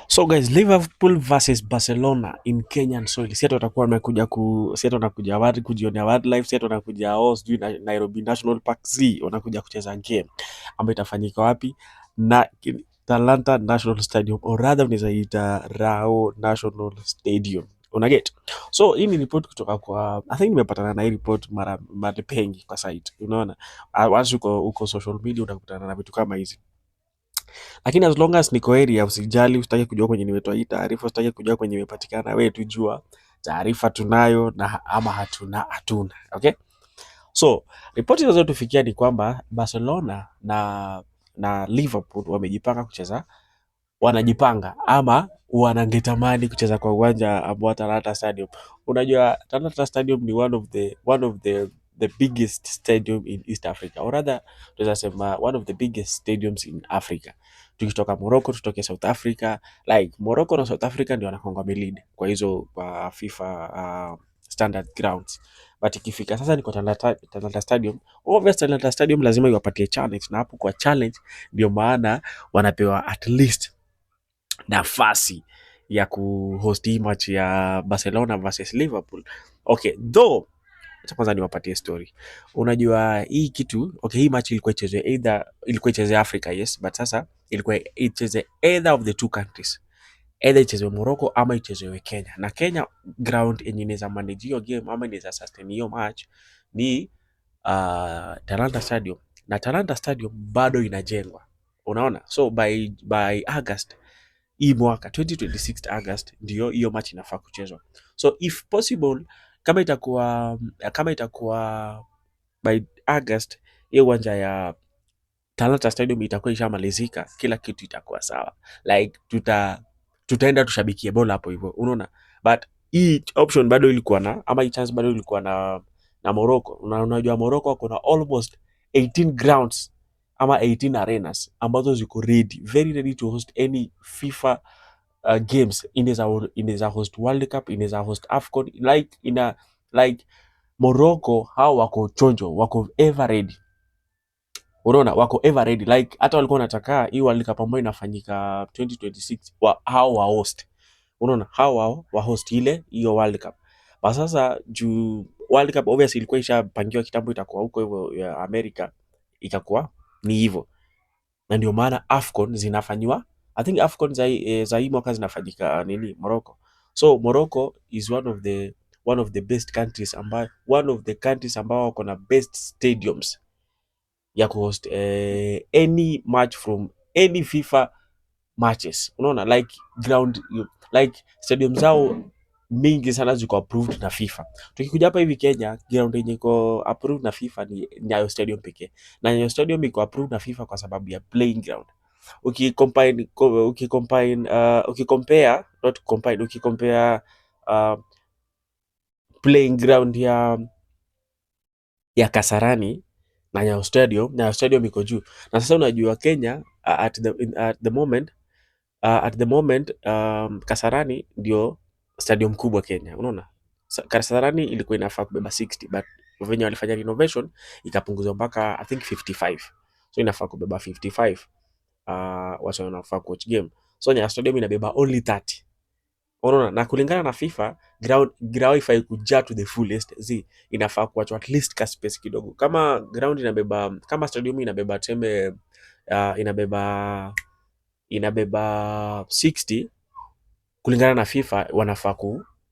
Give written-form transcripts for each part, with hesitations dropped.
So guys, Liverpool versus Barcelona in Kenyan soil. Si ati watakuwa wamekuja si ati wanakuja kujionea wildlife, si ati wanakuja sijui Nairobi National Park, wanakuja kucheza game ambayo itafanyika wapi? Na Talanta National Stadium, or rather unaweza ita Rao National Stadium. Una get? So hii ni report kutoka kwa, I think nimepatana na hii report mara pengi kwa site. Unaona? Once uko social media utakutana na vitu kama hizi. Lakini as long as niko area, usijali, usitaki kujua kwenye nimetoa hii taarifa, usitaki kujua kwenye imepatikana, wewe tu jua taarifa tunayo na ama hatuna. Okay? So, ripoti zinazotufikia ni kwamba Barcelona na Liverpool wanajipanga ama wanangetamani kucheza kwa uwanja ambao Talanta Stadium. Unajua Talanta Stadium ni one of the biggest stadium in East Africa, or rather tunaweza sema one of the biggest stadiums in Africa. Tukitoka Morocco tutoke South Africa, like Morocco na South Africa ndio wanakonga lead kwa hizo FIFA standard grounds, but ikifika sasa ni kwa Talanta Stadium. Obviously Talanta Stadium lazima iwapatie challenge, na hapo kwa challenge ndio maana wanapewa at least nafasi ya kuhost hii match ya Barcelona versus Liverpool. Okay, though kwanza niwapatie story. Unajua hii kitu, okay, hii match ilikuwa ichezwe Africa, yes, but sasa ilikuwa ichezwe either of the two countries, either ichezwe Morocco ama ichezwe Kenya. Na Kenya ground yenye inaweza manage hiyo game ama inaweza sustain hiyo match ni Talanta Stadium, na Talanta Stadium bado inajengwa, unaona. So by August hii mwaka 2026 August ndio hiyo match inafaa kuchezwa. So if possible, kama itakuwa by August, hiyo uwanja ya Talanta Stadium itakuwa ishamalizika, kila kitu itakuwa sawa, like tutaenda tushabikie bola hapo hivyo, unaona. But hii option bado ilikuwa na, ama hii chance bado ilikuwa na Morocco. Unajua Morocco wako na almost 18 grounds ama 18 arenas ambazo ziko very ready to host any FIFA games. Inaweza host World Cup, inaweza host AFCON, like Morocco hao wako chonjo, wako ever ready. Unaona, wako ever ready, like hata walikuwa wanataka hii World Cup ambayo inafanyika 2026 hao wa host. Unaona, hao wa host hiyo World Cup. But sasa juu World Cup obviously ilikuwa ishapangiwa kitambo itakuwa huko hivyo ya America, ikakuwa ni hivyo. Na ndio maana AFCON zinafanywa, I think AFCON za hii mwaka zinafanyika Morocco. So Morocco is one of the best countries, one of the countries ambao wako na best stadiums ya kuhost any match from any FIFA matches. Unaona, like stadium zao mingi sana ziko approved na FIFA. Tukikuja hapa hivi Kenya, ground yenye iko approved na FIFA ni Nyayo Stadium pekee, na Nyayo Stadium iko approved na FIFA kwa sababu ya playing ground. Ukikompare playing ground ya Kasarani na Nyayo Stadium iko juu. Na sasa unajua Kenya at the moment Kasarani ndio stadium kubwa Kenya, unaona. Kasarani ilikuwa inafaa kubeba 60, but venye walifanya renovation ikapunguzwa mpaka I think 55, so inafaa kubeba 55 watu wanafaa coach game. So Nyayo Stadium inabeba only 30, unaona. Na kulingana na FIFA, ground ifai kujaa to the fullest, inafaa kuachwa at least ka space kidogo. Kama stadium inabeba tuseme inabeba 60, kulingana na FIFA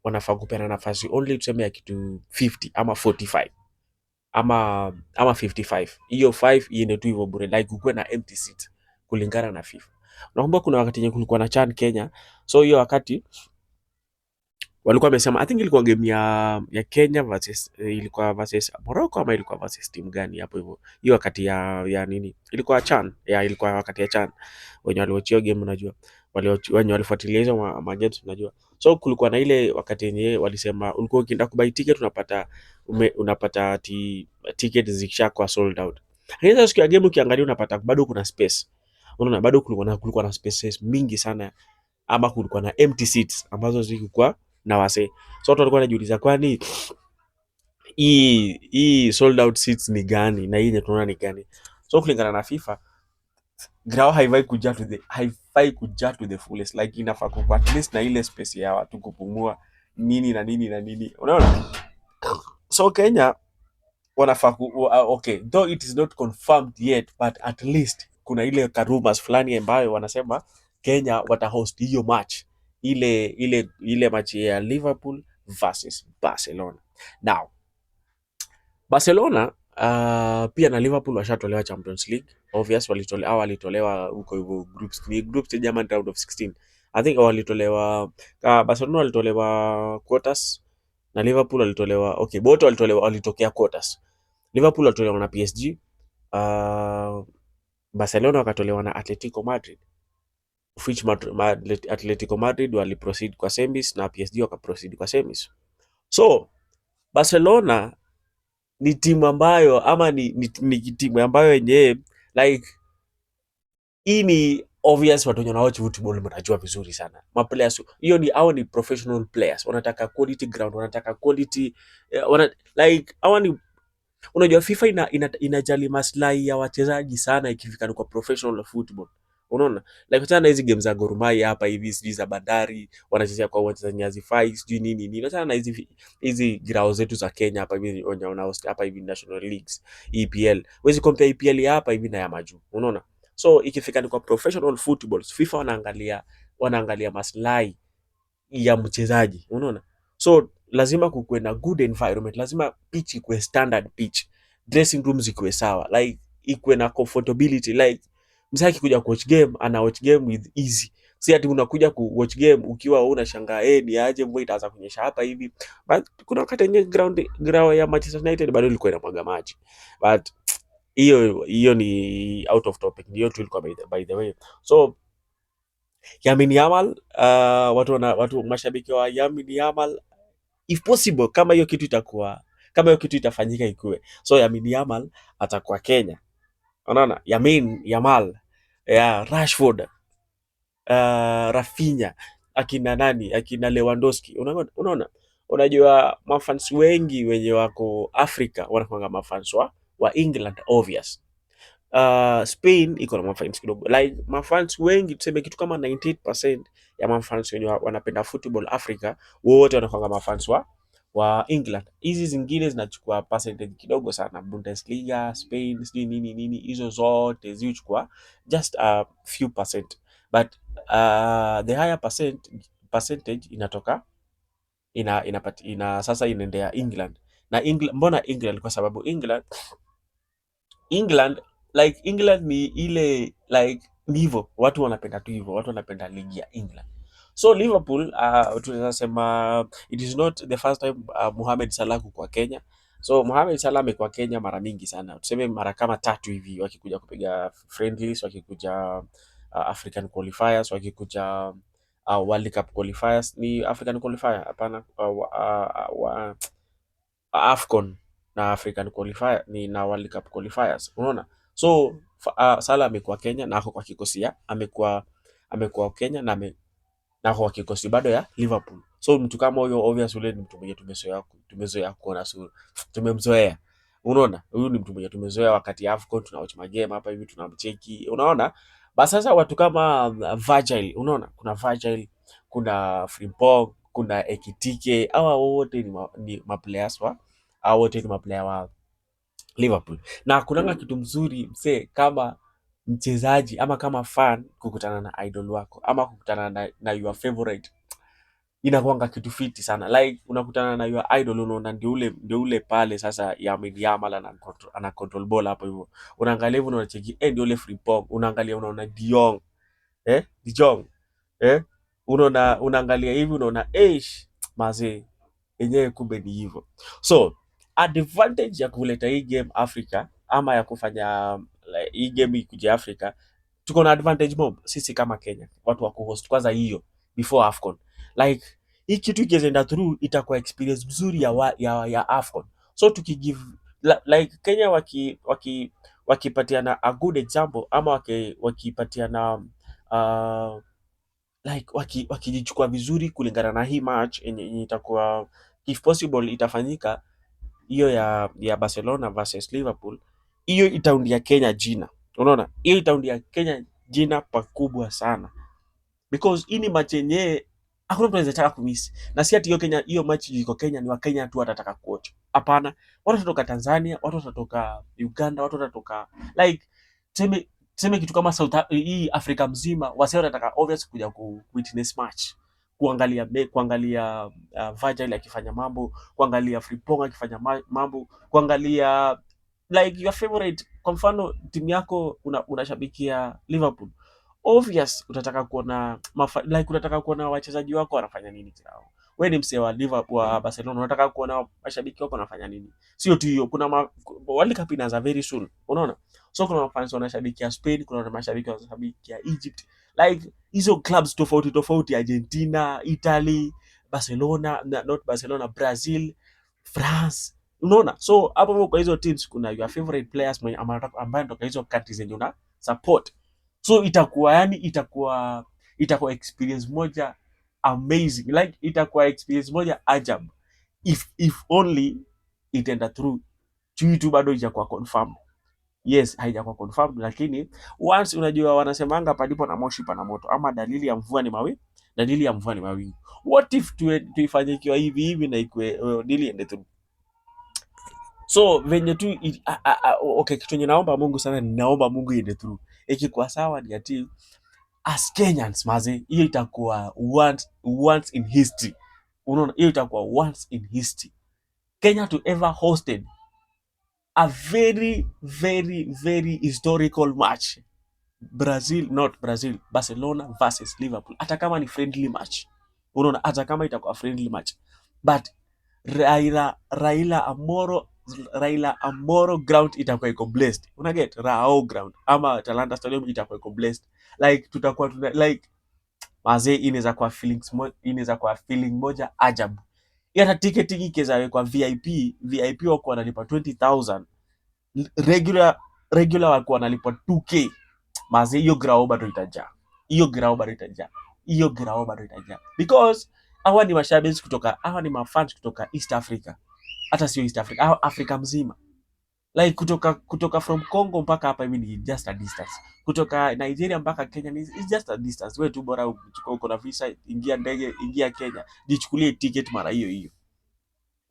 wanafaa kupeana nafasi only tuseme ya kitu 50 ama 45 ama 55. Hiyo 5 iende tu hivyo bure, like kukuwe na empty seat kulingana na FIFA. Naomba kuna wakati yenye kulikuwa na CHAN Kenya, so hiyo wakati walikuwa wamesema, I think ilikuwa game ya Kenya versus ilikuwa versus Morocco ama ilikuwa versus team gani hapo hivyo. Hiyo wakati ya nini? Ilikuwa CHAN. Ilikuwa wakati ya CHAN. Wenye waliwatch game unajua. Wenye walifuatilia hizo games unajua. So kulikuwa na ile wakati yenye walisema ulikuwa ukienda kubuy ticket unapata ticket zikishakuwa sold out. Hizo siku ya game ukiangalia unapata bado kuna space. Unaona, bado kulikuwa na spaces mingi sana, ama kulikuwa na empty seats ambazo zilikuwa na wase. So watu walikuwa wanajiuliza kwani hii sold out seats ni gani na hii yenye tunaona ni gani? So kulingana na FIFA, grao haifai kujaa to the fullest, like inafaa kuwa at least na ile space ya watu kupumua nini na nini na nini, unaona. So Kenya wanafaa okay, though it is not confirmed yet, but at least kuna ile rumors fulani ambayo wanasema Kenya watahost hiyo match, ile match ya Liverpool versus Barcelona. Now Barcelona pia na Liverpool washatolewa Champions League. Obvious walitolewa huko hivyo group stage ama round of 16. I think walitolewa Barcelona walitolewa quarters na Liverpool walitolewa, okay, both walitokea quarters. Liverpool walitolewa na PSG, Barcelona wakatolewa na Atletico Madrid, which Atletico Madrid waliproceed kwa semis na PSG wakaproceed kwa semis. So Barcelona ni timu ambayo ama ni timu ambayo yenyewe like hii ni obvious, watu wenye watch football mnajua vizuri sana. Ma players hiyo ni hao ni professional players, wanataka quality ground, wanataka quality like hao ni, unajua FIFA inajali maslahi ya wachezaji sana ikifika kwa professional football. Unaona? Like tena hizi games za Gor Mahia hapa hivi, sijui za Bandari wanachezea kwa wachezaji hazifai, sijui nini nini. Tena hizi grao zetu za Kenya hapa hivi wanaona hapa hivi national leagues, EPL. Wezi compare EPL ya hapa hivi na ya majuu. Unaona? So ikifika kwa professional football, FIFA wanaangalia maslahi ya mchezaji, unaona. So lazima kukuwe na good environment, lazima pitch ikuwe standard pitch, dressing rooms ikuwe sawa, like ikuwe na comfortability, like msaki kuja watch game ana watch game with easy, si ati unakuja ku watch game ukiwa unashangaa ni aje mvua itaanza kunyesha hapa hivi. But kuna wakati yenye ground ya Manchester United bado ilikuwa inamwaga maji, but hiyo ni out of topic, ndio tu ilikuwa by the way. So Lamine Yamal, watu mashabiki wa Lamine Yamal, if possible, kama hiyo kitu itafanyika ikue, so Lamine Yamal atakuwa Kenya, unaona. Lamine Yamal, Rashford, Rafinha, akina Lewandowski, unaona. Unajua mafans wengi wenye wako Afrika wanakuanga mafans wa England, obvious. Spain iko na mafans kidogo, like mafans wengi tuseme kitu kama 98% ya mafans wenye wanapenda football Africa wote wanakuwa mafans wa England. Hizi zingine zinachukua percentage kidogo sana, Bundesliga, Spain, sijui nini, hizo zote zichukua just a few percent, but the higher percentage inatoka sasa inaendea England. Na mbona England? Kwa sababu England ni ile like hivyo, watu wanapenda tu hivyo, watu wanapenda ligi ya England. So Liverpool, tunaweza sema it is not the first time Mohamed Salah kwa Kenya. So Mohamed Salah amekuwa Kenya mara mingi sana, tuseme mara kama 3 hivi, wakikuja kupiga friendlies, wakikuja African qualifiers, wakikuja World Cup qualifiers. Ni African qualifier hapana, AFCON na African qualifier ni na World Cup qualifiers, unaona. So Salah amekuwa Kenya na ako kwa kikosi amekuwa Kenya na ako kwa kikosi bado ya Liverpool. So mtu kama huyo obviously ule ni mtu mwenye tumezoea kuona sura, tumemzoea, unaona. Huyu ni mtu mwenye tumezoea, wakati AFCON tunawatch magame hapa hivi tunamcheki, unaona. Basi sasa watu kama Virgil, unaona, kuna Virgil, kuna Frimpong, kuna Ekitike, hawa wote ni maplayers wote ni maplayer wa Liverpool. Na kunanga kitu mzuri mse kama mchezaji ama kama fan kukutana na idol wako ama kukutana na your favorite, inakuanga kitu fiti sana. Like unakutana na your idol, unaona ndio ule pale sasa Lamine Yamal ana control ball hapo hivyo, unaangalia hivyo, unacheki ndio ule Frimpong, unaona De Jong, unaangalia hivi, unaona mazee yenyewe kumbe ni hivyo. So advantage ya kuleta hii game Africa ama ya kufanya hii game ikuje Africa, tuko na advantage mob sisi kama Kenya, watu wa kuhost kwanza hiyo before AFCON. Like hii kitu ikienda through itakuwa experience mzuri ya AFCON. So tukigive like Kenya wakipatiana a good example ama wakipatiana like wakijichukua vizuri kulingana na hii match yenye itakuwa if possible itafanyika, hiyo ya Barcelona versus Liverpool, hiyo itaundia Kenya jina, unaona. Hiyo itaundia Kenya jina pakubwa sana, because hii ni match yenyewe hakuna mtu anaweza taka kumiss. Na si ati hiyo Kenya, hiyo match iko Kenya ni wa Kenya tu watataka kuwatch. Hapana, watu watatoka Tanzania, watu watatoka Uganda, watu watatoka like tuseme kitu kama hii Afrika mzima, wase wanataka obvious kuja ku witness match, kuangalia Virgil akifanya mambo, kuangalia Frimpong akifanya mambo, kuangalia like your favorite. Kwa mfano timu yako unashabikia Liverpool, obvious utataka kuona like unataka kuona wachezaji wako wanafanya nini kirao. Wewe ni msee wa Liverpool, wa Barcelona, unataka kuona mashabiki wako wanafanya nini. Sio tu hiyo, kuna World Cup inaanza very soon, unaona. So kuna fans wanashabikia Spain, kuna mashabiki wanashabikia Egypt, like hizo clubs tofauti tofauti, Argentina, Italy, Barcelona, not Barcelona, Brazil, France, unaona. So hapo kwa hizo teams kuna your favorite players ambaye ndio hizo countries zenye una support. So itakuwa experience moja amazing, like itakuwa experience moja ajabu, if only itaenda through. Chui tu bado haijakuwa confirmed. Yes, haijakuwa confirmed, lakini once, unajua wanasemanga palipo na moshi pana moto, ama dalili ya mvua ni mawingu. What if tuifanyikiwa hivi hivi na ikue dili ende through. So venye tu okay, kitu yenye naomba Mungu sana, ninaomba Mungu iende through. Ikikuwa sawa ni ati as Kenyans maze, hiyo itakuwa once in history. Unaona, hiyo itakuwa once in history, Kenya to ever hosted a very very very historical match. Barcelona versus Liverpool, hata kama ni friendly match, unaona, hata kama itakuwa friendly match, but Raila Amoro ground itakuwa iko blessed, una get Rao ground ama Talanta Stadium itakuwa iko blessed, like tutakuwa like mazee, inaweza kwa feeling moja ajabu. Hata ticketing ikiweza kwa VIP wako wanalipa 20,000, regular wako wanalipa 2k. Mazee, hiyo grao bado itajaa, because hawa ni mashabiki kutoka, hawa ni mafans kutoka East Africa, hata sio East Africa, Afrika mzima, like kutoka from Congo mpaka hapa hivi ni just a distance, kutoka Nigeria mpaka Kenya ni just a distance. Wewe tu bora uko na visa, ingia ndege, ingia Kenya, jichukulie ticket mara hiyo.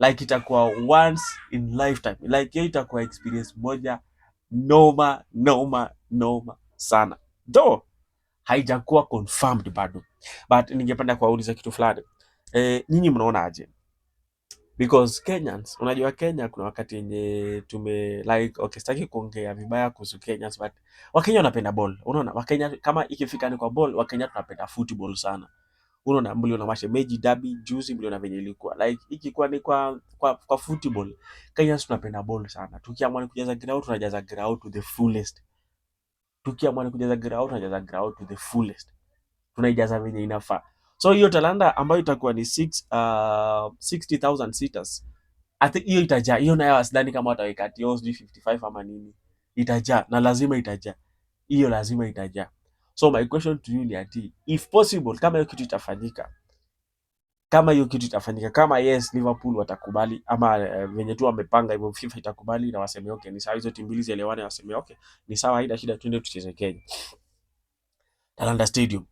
Like itakuwa once in lifetime, like hiyo itakuwa experience moja noma sana, though haijakuwa confirmed bado, but ningependa kuwauliza kitu fulani. Nyinyi mnaona aje? Because Kenyans, unajua Kenya kuna wakati yenye like, okay, sitaki kuongea vibaya kuhusu Kenyans, but Wakenya wanapenda ball. Unaona, Wakenya kama ikifika ni kwa ball, Wakenya tunapenda football sana. Unaona, mliona mashemeji derby juzi, mliona venye ilikuwa. Like ikikuwa ni kwa football, Kenyans tunapenda ball sana. Tukiamua ni kujaza ground, tunajaza ground to the fullest. Tunaijaza venye inafaa. So hiyo Talanta ambayo itakuwa ni 60,000 seaters, I think hiyo itajaa. Hiyo nayo asidhani kama wataweka ati 55 ama nini. Itajaa, na lazima itajaa. Hiyo lazima itajaa. So my question to you ni ati, if possible, kama hiyo kitu itafanyika, kama yes Liverpool watakubali, ama venye tu wamepanga hivyo, FIFA itakubali na waseme okay, ni sawa, hizo timu mbili zielewane, waseme okay, ni sawa, haina shida, twende tucheze Kenya Talanta Stadium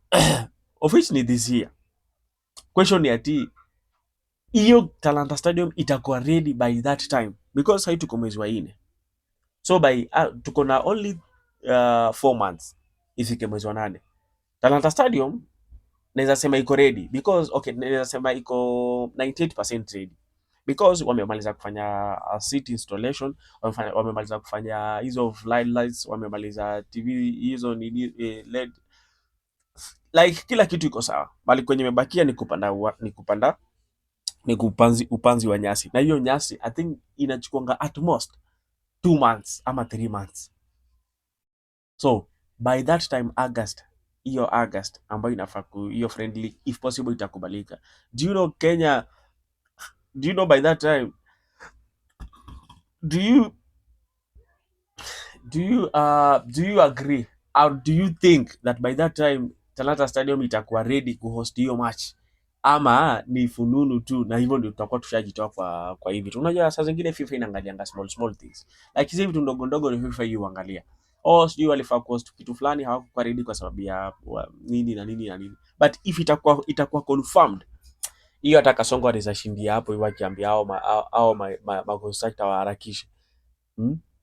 of which ni this year. Question ni ati, hiyo Talanta Stadium itakuwa ready by that time, because hai tuko mwezi wa 4, so by tuko na only 4 months ifike mwezi wa 8. Talanta Stadium naweza sema iko ready, because okay, naweza sema iko 98% ready, because wamemaliza kufanya seat installation, wamemaliza kufanya hizo floodlights, wamemaliza TV hizo ni LED, like kila kitu iko sawa, bali kwenye imebakia ni upanzi wa nyasi, na hiyo nyasi I think inachukuanga at most 2 months ama 3 months. So by that time August ambayo inafaa hiyo friendly, if possible, itakubalika. Do you know Kenya, do you know by that time, do you agree, or do you think that by that time Talanta Stadium itakuwa ready kuhost hiyo match, ama ni fununu tu, na hivyo ndio tutakuwa tushajitoa kwa hivi. Unajua saa zingine FIFA inaangalianga small things, like hizi vitu ndogo ndogo ni FIFA hiyo angalia. sijui walifaa kuhost kitu fulani hawakuwa ready kwa sababu ya nini na nini na nini. But if itakuwa confirmed, hiyo hata Kasongo anaweza shindia hapo hivyo akiambia hao ma constructor waharakishe.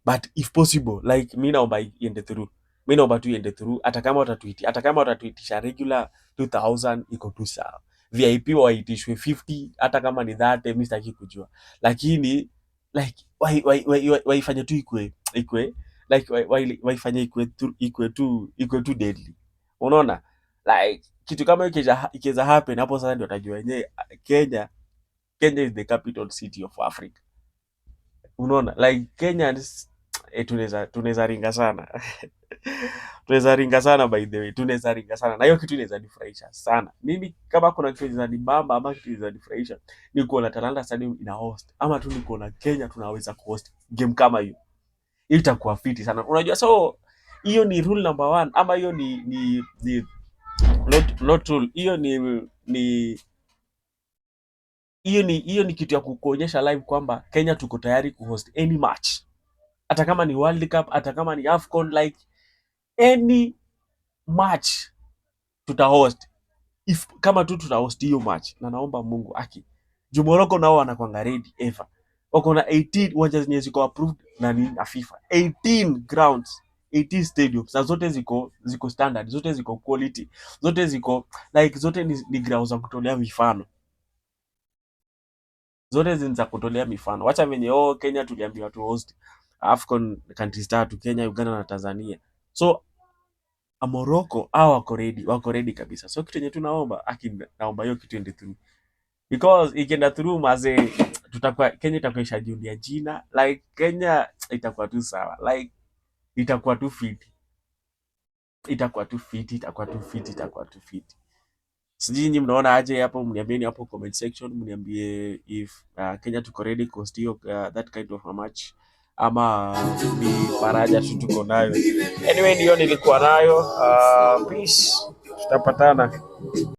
But if possible, like mimi naomba iende through. Mimi naomba tu iende through, hata kama watatuitisha regular 2000 iko tu sawa. VIP waitishwe 50, hata kama ni 30 mimi sitaki kujua. Lakini like waifanye tu ikue like waifanye ikue tu deadly. Unaona? Like kitu kama hiyo ikiweza happen hapo sasa ndio utajua wenyewe Kenya is the capital city of Africa. Unaona? Like Kenyans tunaweza ringa sana. Tunaweza ringa sana, by the way. Tunaweza ringa sana. Na hiyo kitu inaweza nifurahisha sana. Mimi kama kuna kitu inaweza nibamba ama kitu inaweza nifurahisha ni kuona Talanta Stadium ina host, ama tu ni kuona Kenya tunaweza kuhost game kama hiyo. Hiyo itakuwa fiti sana. Unajua, so hiyo ni rule number 1 ama hiyo ni not rule. Hiyo ni kitu ya kukuonyesha live kwamba Kenya tuko tayari kuhost any match. Hata kama ni World Cup, hata kama ni AFCON, like any match tutahost. If kama tu tutahost hiyo match, na naomba Mungu Morocco nao wanakuanga ready ever. Wako na 18 uwanja zenye ziko approved na FIFA. 18 grounds, 18 stadiums, na zote ziko standard, zote ziko quality, zote ziko like zote ni grounds za kutolea mifano. Zote zinza kutolea mifano. Wacha venye Kenya tuliambiwa tu host AFCON countries 3, Kenya, Uganda na Tanzania. So Morocco wako ready kabisa. So kitu yenye tunaomba naomba hiyo kitu ende through. Because ikienda through maze Kenya itakuwa ishajiundia jina. Like Kenya itakuwa tu sawa. Like itakuwa tu fit. Sijui nyinyi mnaona aje hapo, mniambieni hapo comment section, mniambie if Kenya tuko ready host hiyo that kind of a match, ama ni faraja tu tuko nayo. Anyway, ndio nilikuwa nayo. Peace. Tutapatana.